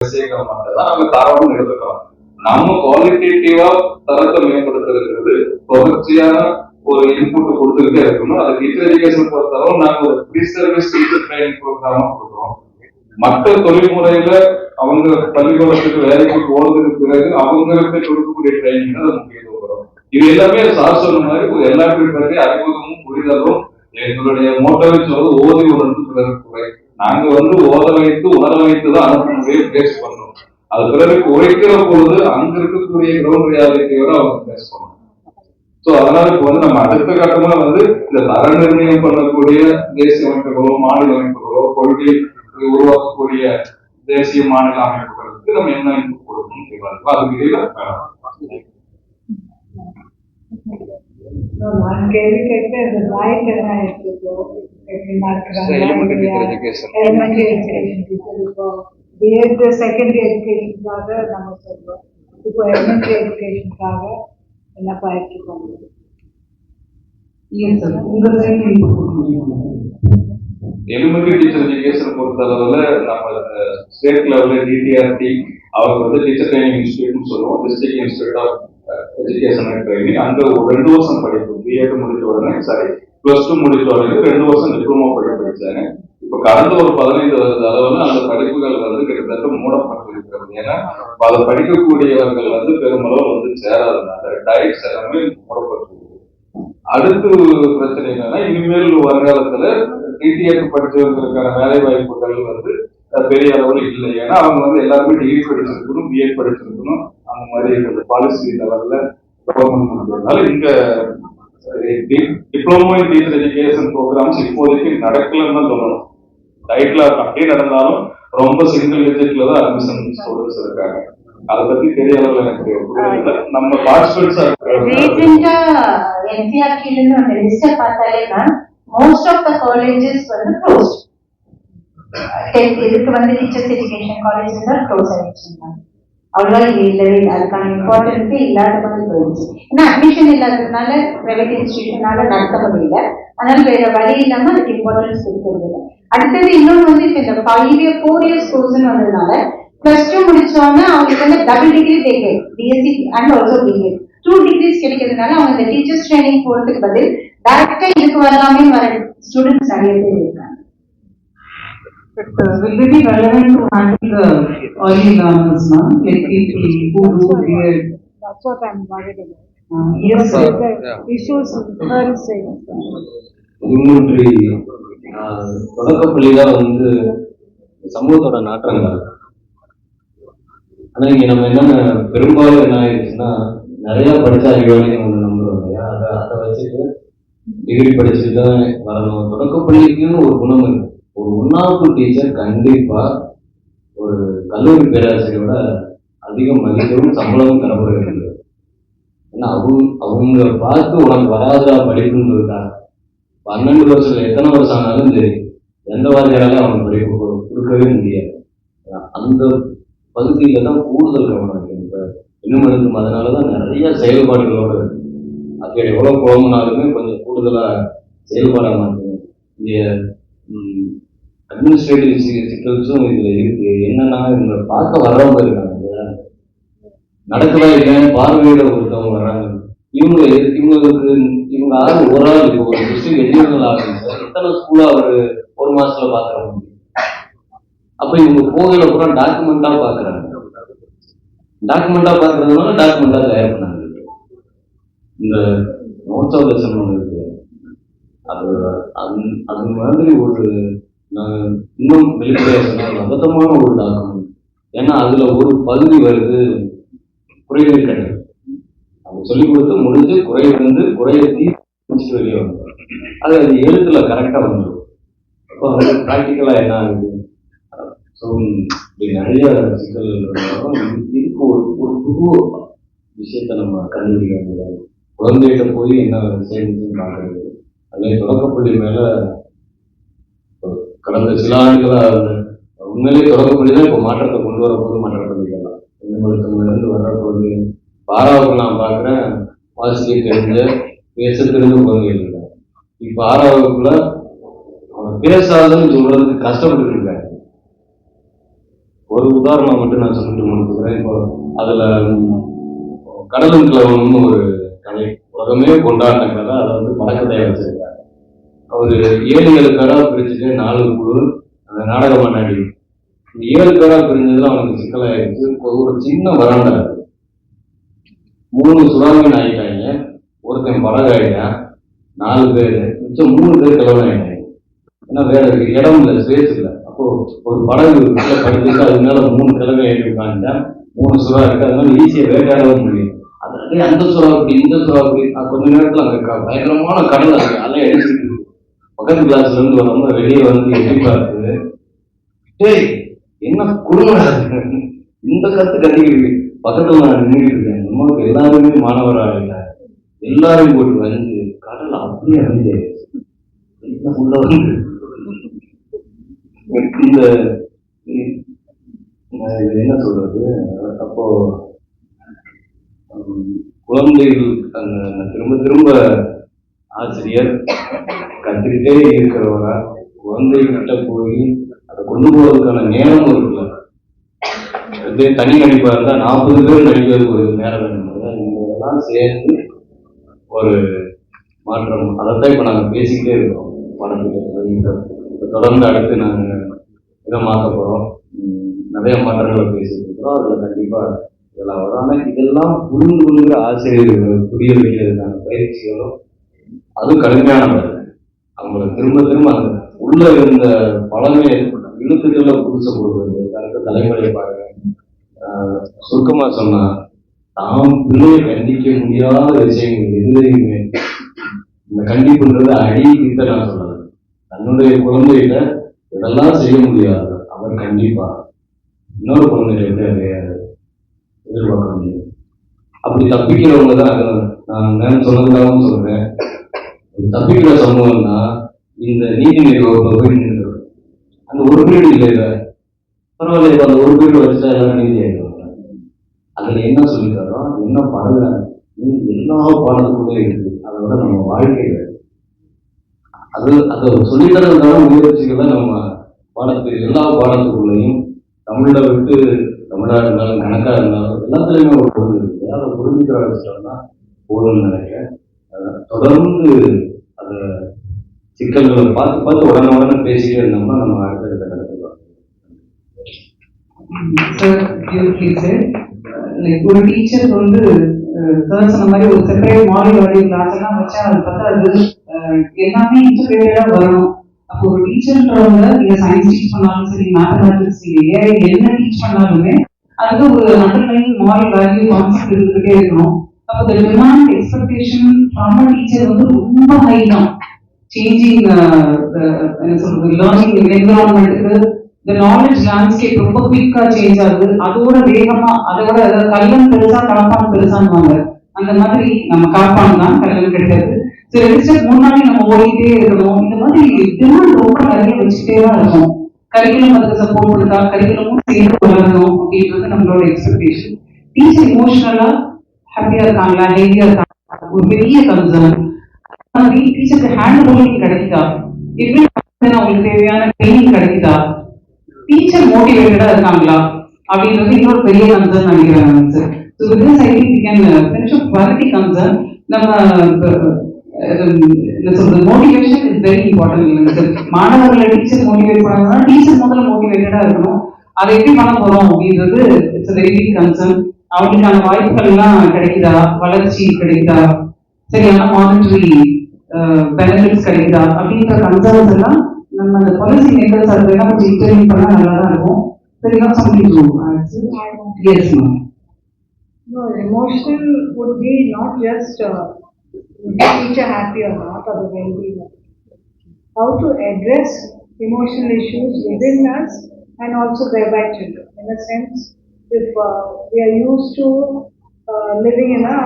சேர்க்கிற மாதிரி தான் நம்ம தரவும் எடுத்துக்கிறோம். நம்ம குவாலிட்டேட்டிவா தரத்தை மேம்படுத்துறது தொடர்ச்சியான ஒரு இன்புட் கொடுத்துக்கிட்டே இருக்கணும். அது டீச்சர் எஜுகேஷன் பொறுத்தளவு நாங்க ஒரு ப்ரீ சர்வீஸ் டீச்சர் ட்ரைனிங் ப்ரோக்ராமா கொடுக்குறோம். மற்ற தொழில்முறையில அவங்க பள்ளிக்கூடத்துக்கு வேலைக்கு போனதுக்கு பிறகு அவங்களுக்கு கொடுக்கக்கூடிய ட்ரைனிங் தான் முக்கியத்துவம் வரும். இது எல்லாமே சார் சொன்ன மாதிரி எல்லாத்துக்கும் பிறகு அறிமுகமும் புரிதலும் எங்களுடைய மோட்டோவை சொல்றது ஓதி உணர்ந்து பிறகு குறை. நாங்க ஓத வைத்து உணர வைத்து தான் அனுப்ப முடியும் பேஸ் பண்றோம். அது பிறகு குறைக்கிற பொழுது அங்க இருக்கக்கூடிய கிரவுண்ட் ரியாலிட்டியோட அவங்க பேஸ் பண்ணணும். சோ அதனால இப்ப நம்ம அடுத்த கட்டமா இந்த தர நிர்ணயம் பண்ணக்கூடிய தேசிய அமைப்புகளோ மாநில அமைப்புகளோ கொள்கை உருவாக்கக்கூடிய தேசிய மாநில அமைப்புகளுக்கு நம்ம என்ன இன்புட் கொடுக்கணும் அது இடையில கேள்வி கேட்டு ராய்க்கு என்ன எடுத்துக்கோ பிஎட் செகண்டரி எஜுகேஷனுக்காக நம்ம சொல்றோம். இப்போ எலிமெண்டரி எஜுகேஷனுக்காக என்ன பயிற்சி பண்ணுவோம். எலிமெண்டரி டீச்சர் எஜுகேஷன் பொறுத்த அளவுல நம்ம ஸ்டேட் லெவல்ல டிடிஆர்டி அவங்க டீச்சர் ட்ரைனிங் இன்ஸ்டிடியூட்னு சொல்லுவோம். District institute of education and training. அங்க ஒரு 2 வருஷம் படிப்பு பிஎட் முடிச்ச உடனே +2 முடிச்ச உடனே 2 வருஷம் டிப்ளமோ படிச்சாங்க. இப்ப கடந்த ஒரு 15 வருஷ அளவுல அந்த படிப்புகள் கிட்டத்தட்ட மூடப்பட்டிருக்கிறது. ஏன்னா அதை படிக்கக்கூடியவர்கள் பெருமளவு சேராதனால டைட்ஸ் எல்லாமே மூடப்பட்டிருக்கு. அடுத்து பிரச்சனை என்னன்னா இனிமேல் வருங்காலத்துல டிடிஆர் படிச்சவங்களுக்கான வேலை வாய்ப்புகள் பெரிய அளவுல இல்லை. ஏன்னா அவங்க எல்லாருமே டிகிரி படிச்சிருக்கணும், பிஎட் படிச்சிருக்கணும். அந்த மாதிரி பாலிசி லெவல்ல கவர்மெண்ட் இங்க diploma in teacher education programmes இப்போதைக்கு நடக்கலன்னு தான் சொல்லணும். டைட்ல அப்படியே நடந்தாலும் ரொம்ப சிங்கிள் டிஜிட்ல தான் அட்மிஷன் ஸ்டூடெண்ட்ஸ் இருக்காங்க. அதை பத்தி பெரிய அளவுல எனக்கு நம்ம பார்ட்டிசிபென்ட்ஸ் ரீசெண்டா என்சிஆர்டில இருந்து ஒரு லிஸ்ட் பார்த்தாலே most of the colleges closed. இதுக்கு டீச்சர்ஸ் எஜுகேஷன் காலேஜஸ் தான் க்ளோஸ் ஆயிடுச்சு. அவ்வளவா இல்லவே இல்லை, அதுக்கான இம்பார்ட்டன்ஸே இல்லாத மாதிரி போயிடுச்சு. ஏன்னா அட்மிஷன் இல்லாததுனால பிரைவேட் இன்ஸ்டிடியூஷனால நடத்த முடியல. அதனால வேற வழி இல்லாம அதுக்கு இம்பார்ட்டன்ஸ் கொடுக்கறது இல்லை. அடுத்தது இன்னொன்று இப்ப இந்த 4 இயர்ஸ் கோர்ஸ்ன்னு வந்ததுனால +2 முடிச்சோன்னா அவங்களுக்கு டபுள் டிகிரி தேவை, BSc and also BEd 2 degrees கிடைக்கிறதுனால அவங்க இந்த டீச்சர்ஸ் ட்ரைனிங் போறதுக்கு பதில் டைரக்டா இதுக்கு வரலாமே வர ஸ்டூடெண்ட்ஸ் நிறைய பேர் இருக்காங்க. Will they be relevant to handle the early learners now? Like people who do BEd? That's what I'm worried about. Yes, sir. Issues her saying. Elementary தொடக்கப்பள்ளி தான் சமூகத்தோட நாற்றங்கள். ஆனா இங்க நம்ம என்னென்ன பெரும்பாலும் என்ன ஆயிடுச்சுன்னா நிறைய படிச்சா அறிவாளின்னு ஒண்ணு நம்புறோம் இல்லையா? அதை வச்சுட்டு டிகிரி படிச்சுட்டு தான் வரணும். தொடக்கப்பள்ளிக்குன்னு ஒரு குணம் இருக்கு. ஒரு 1வது டீச்சர் கண்டிப்பா ஒரு கல்லூரி பேராசிரியரோட அதிக மதிப்பும் சம்பளமும் தரப்படுகிறது. ஏன்னா அவங்க பார்த்து உனக்கு வராதா படிப்புன்னு சொல்லிட்டாங்க. 12 வருஷத்துல எத்தனை வருஷம் ஆனாலும் சரி எந்த வாரியாலும் அவங்க படிப்பு கொடுக்கவே முடியாது. அந்த பகுதியில தான் கூடுதல் கவனம் இருக்கு. இப்ப இன்னும் இருக்கும். அதனாலதான் நிறைய செயல்பாடுகளோட இருக்கு. அது எவ்வளவு குழம்புனாலுமே கொஞ்சம் கூடுதலா செயல்பட மாட்டேங்குது. இங்க அட்மினிஸ்ட்ரேட்டிவ் சிக்கல்ஸும் இதுல இருக்கு. என்னன்னா இவங்க பார்க்க வர்றவங்க இருக்காங்க, நடக்கதா இல்லைன்னு பார்வையிட ஒருத்தவங்க வர்றாங்க. இவங்க ஆள் ஒரு ஆள் இப்போ ஒரு டிஸ்ட்ரிக்ட் எஜுகேஷனல் ஆஃபீஸர் எத்தனை ஸ்கூலா ஒரு மாசத்துல பாக்குற முடியும். அப்ப இவங்க போகையில பூரா டாக்குமெண்டா பாக்குறாங்க. டாக்குமெண்டா பாக்குறதுனால டாக்குமெண்டா தயார் பண்ணாங்க. இந்த நோட்ஸ் ஆஃப் லெசன் ஒன்று இருக்கு. அது மாதிரி ஒரு இன்னும் வெளிப்படையா சொன்னா அபத்தமான ஒரு டாக்குமெண்ட். ஏன்னா அதுல ஒரு பகுதி வருது குறைகள் கிடையாது. அவங்க சொல்லிக் கொடுத்து முடிஞ்சு குறைய தீர்த்து வெளியே வந்துடும். அது எழுத்துல கரெக்டா வந்துடும். அப்போ ப்ராக்டிக்கலா என்ன ஆகுது? ஸோ நிறைய சிக்கல் இதுக்கு ஒரு புது விஷயத்த நம்ம கண்டுபிடிக்க வேண்டியது. குழந்தைகிட்ட போய் என்ன செய்யணும்னு பார்க்கறது. அதுலேயும் தொடக்கப்பள்ளி மேல கடந்த சில ஆண்டுகளா உண்மையிலேயே தொடக்கப்பள்ளி தான் இப்போ மாற்றத்தை கொண்டு வரப்போது. மற்ற பள்ளிகள் தான் இருந்து வர்றப்போது 6வது நான் பார்க்குறேன் வாசிக்க தெரிஞ்ச பேச தெரிஞ்ச குழந்தைகள் இருக்காங்க. இப்போ 6வதுக்குள்ள அவன் பேசாதுன்னு சொல்றதுக்கு கஷ்டப்பட்டு இருக்காங்க. ஒரு உதாரணம் மட்டும் நான் சொல்லிட்டு முடிச்சுக்கிறேன். இப்போ அதுல கடலும் கிழவனும் ஒரு கதை, உலகமே கொண்டாடின கதை. அதை வந்து படக்கதையா வச்சிருக்காங்க. ஒரு 7 பேரா பிரிச்சுட்டு 4 குழு அந்த நாடகம் பண்ணாடி. இந்த 7 பேரா பிரிஞ்சதுல அவனுக்கு சிக்கலாயிருச்சு. ஒரு சின்ன வராண்டா இருக்கு, 3 சுறாமீன் ஆகிட்டாங்க, ஒருத்தன் படகு ஆகிட்டான், 4 பேர் மிச்சம் 3 பேர் கிழவன் ஆகிட்டாங்க. ஏன்னா வேற இடம் இல்லை, ஸ்பேஸ் இல்லை. அப்போ ஒரு படகு படுத்துட்டு அது மேல 3 கிழமை ஏறி உட்காந்துட்டா 3 சுறா இருக்கு, அதனால ஈஸியா வேட்டையாடவும் முடியும். அதனால அந்த சுறா அப்படி இந்த சுறா அப்படி கொஞ்ச நேரத்துல அங்க பயங்கரமான கடல் அலை அடிச்சுட்டு இருக்கு. பக்கத்து கிளாஸ்ல இருந்து வரவங்க வெளியே வந்து எட்டி பார்த்து, டேய் என்ன குடும்பம் இந்த கத்திக்கிட்டு பக்கத்துல நான் நின்றுட்டு இருக்கேன். நமக்கு எல்லாருமே மாணவராக இல்லை, எல்லாரும் போட்டு வந்து கடல் அப்படியே வந்து உள்ள வந்து இந்த என்ன சொல்றது, அப்போ குழந்தைகள் அந்த திரும்ப திரும்ப ஆசிரியர் கத்துக்கிட்டே இருக்கிறவரா குழந்தைகிட்ட போய் அதை கொண்டு போறதுக்கான நேரம் இருக்குல்ல. இதே தனி நடிப்பா இருந்தா 40 பேர் நடிக்கிறதுக்கு ஒரு நேரம் வேணும். இதெல்லாம் சேர்ந்து ஒரு மாற்றம். அதைத்தான் இப்ப நாங்க பேசிக்கிட்டே இருக்கோம் படத்துக்கு. தொடர்ந்து அடுத்து நாங்க இதை மாற்ற போறோம். நிறைய மாற்றங்களை பேசிட்டு இருக்கிறோம். அதுல கண்டிப்பா இதெல்லாம் வரும். ஆனா இதெல்லாம் புரிந்து கொள்கிற ஆசிரியர்கள் புரிய வைக்கிறதுக்கான பயிற்சிகளும் அதுவும் கடுமையானது. அவங்களை திரும்ப திரும்ப அந்த உள்ள இருந்த பழமையை இழுத்துக்களை புதுசை கொடுக்குறது. அடுத்த தலைமுறையை பாருங்க. சுருக்கமா சொன்னா, தாம் பிள்ளையை கண்டிக்க முடியாத விஷயங்கள் எதுலையுமே இந்த கண்டிப்புன்றது அடி கிட்ட நான் சொல்றேன். தன்னுடைய குழந்தைகிட்ட இதெல்லாம் செய்ய முடியாது, அவர் கண்டிப்பா இன்னொரு குழந்தைகிட்ட அதை எதிர்பார்க்க முடியும். அப்படி தப்பிக்கிறவங்க தான் நான் சொன்னதுக்காகவும் சொல்றேன். தப்பிக்கிற சமூகம்னா இந்த நீதிநெறி வகுப்புல போய் நின்று அந்த ஒரு பீரியட் இல்லை, பரவாயில்ல, இப்ப அந்த ஒரு பீரியட் வச்சுட்டா எல்லாம் நீதி ஆயிடுவாங்க. அதுல என்ன சொல்லித்தரோம், என்ன பழகுறாங்க, எல்லா பாடத்துக்குள்ளே இருக்கு. அதை விட நம்ம வாழ்க்கையில அதை சொல்லித்தரதுக்கான முயற்சிகளை நம்ம பாடத்துக்கு எல்லா பாடத்துக்குள்ளேயும் தமிழை விட்டு தமிழா இருந்தாலும் கணக்கா இருந்தாலும் எல்லாத்துலயுமே ஒரு பொருள் இருக்கு. அதை புரிஞ்சுக்கிற வச்சுட்டோம்னா போதும்னு நினைக்கிறேன். தொடர்ந்து அந்த சிக்கல்களை பார்த்து பார்த்து உடனே பேசிட்டே இருந்தோம்னா நம்ம அடுத்த கட்டத்துக்கு ஒரு டீச்சர் வந்து சார் சொன்ன மாதிரி ஒரு செப்பரேட் மாடல் வழி கிளாஸ் எல்லாம் வச்சா அது பார்த்தா அது எல்லாமே இன்டர்பிரேட்டடா வரணும். அப்போ ஒரு டீச்சர்ன்றவங்க நீங்க சயின்ஸ் டீச் பண்ணாலும் சரி, மேத்தமேட்டிக்ஸ் ஏஐ என்ன டீச் பண்ணாலுமே அதுக்கு ஒரு அண்டர்லைன் மாரல் வேல்யூ கான்செப்ட் இருந்துகிட்டே இருக்கணும். அப்போ இந்த demand expectation from a teacher வந்து ரொம்ப ஹை தான். சேஞ்சிங் என்ன சொல்றது, லேர்னிங் என்விரான்மெண்ட்டுக்கு இந்த நாலேஜ் லேண்ட்ஸ்கேப் ரொம்ப குயிக்கா சேஞ்ச் ஆகுது. அதோட வேகமா அதோட கல்லன் பெருசா காப்பான் பெருசான்னு அந்த மாதிரி நம்ம காப்பான் தான் கல்லன் கிடையாது. சில ரிசர்ச் முன்னாடி நம்ம ஓடிட்டே இருக்கணும். இந்த மாதிரி டிமாண்ட் ரொம்ப நிறைய வச்சுட்டே தான் இருக்கும். கரிக்குலம் அதுக்கு சப்போர்ட் கொடுத்தா கரிக்குலமும் சேர்ந்து வளரணும் அப்படின்றது நம்மளோட எக்ஸ்பெக்டேஷன். டீச்சர் இமோஷனலா ஹாப்பியா இருக்காங்களா, ஹெல்தியா இருக்காங்களா, ஒரு பெரிய கன்சர்ன். டீச்சருக்கு ஹேண்ட் ஹோல்டிங் கிடைக்குதா, எப்படி அவங்களுக்கு தேவையான ட்ரைனிங் கிடைக்குதா, டீச்சர் மோட்டிவேட்டடா இருக்காங்களா அப்படின்றது இன்னொரு பெரிய கன்சர்ன் நினைக்கிறாங்க sir. So with this I think we can finish up quality concern. நம்ம என்ன சொல்றது, மோட்டிவேஷன் இஸ் வெரி இம்பார்ட்டன்ட் இல்லைங்க சார். மாணவர்களை டீச்சர் மோட்டிவேட் பண்ணாங்கன்னா டீச்சர் முதல்ல மோட்டிவேட்டடா இருக்கணும். அதை எப்படி பண்ண போறோம் அப்படின்றது இட்ஸ் வெரி பிக் கன்சர்ன். அவங்களுக்கான வாய்ப்புகள் எல்லாம் கிடைக்குதா, வளர்ச்சி கிடைக்குதா, சரியான மானிட்டரி பெனிஃபிட்ஸ் கிடைக்குதா அப்படின்ற கன்சர்ன்ஸ் எல்லாம் நம்ம அந்த பாலிசி மேக்கர்ஸ் அதெல்லாம் கொஞ்சம் இன்டர்வியூ பண்ணா நல்லா தான் இருக்கும். சரியா சொல்லிட்டு yes ma'am. No, emotional would be not just teacher happy or not, or the well-being. How to address emotional issues within us and also thereby children. In a sense, if we are used to living in a